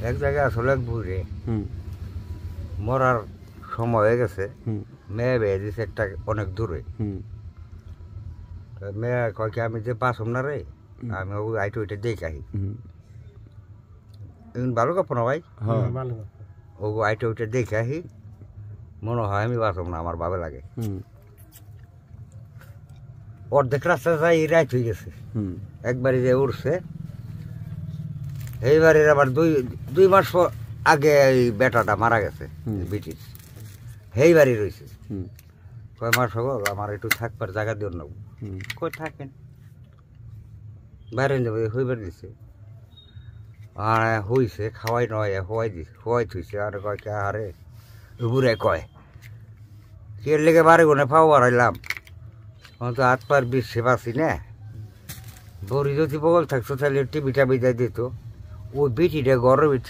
এক জায়গায় আসলে এক বুড়ে মরার সময় হয়ে গেছে, মেয়ে বেয়ে দিছে একটা অনেক দূরে। মেয়ে কয় কি আমি যে বাঁচব না রে, আমি আইটু ওইটা দেখে আহি। ভালো গল্প না ভাই? ও আইটু ওইটা দেখে আহি, মনে হয় আমি বাঁচব না, আমার ভাবে লাগে। অর্ধেক রাস্তা যাই রাইট হয়ে গেছে, একবারই যে উঠছে। এইবারের আবার দুই মাস আগে এই বেটাটা মারা গেছে, ব্রিটিশ। সেইবারই রয়েছে, কয় মাস হবো আমার একটু থাকবার জায়গা দিও নেব। কই থাকেন বাইরে যাবো, হইবার দিছে। আর হইছে খাওয়াই নয়, হওয়াই থুইছে। আর কয় কে আরে বুড়ে কয় কে লেগে বাড়ি গুনে পাও বাড়াইলাম, তো হাত পার বিশ্বে পাচ্ছি না। বড়ি যদি বগল থাকতো তাহলে টিভিটা বিদায় দিত। ওই বেটিটা ঘরের ভিতরে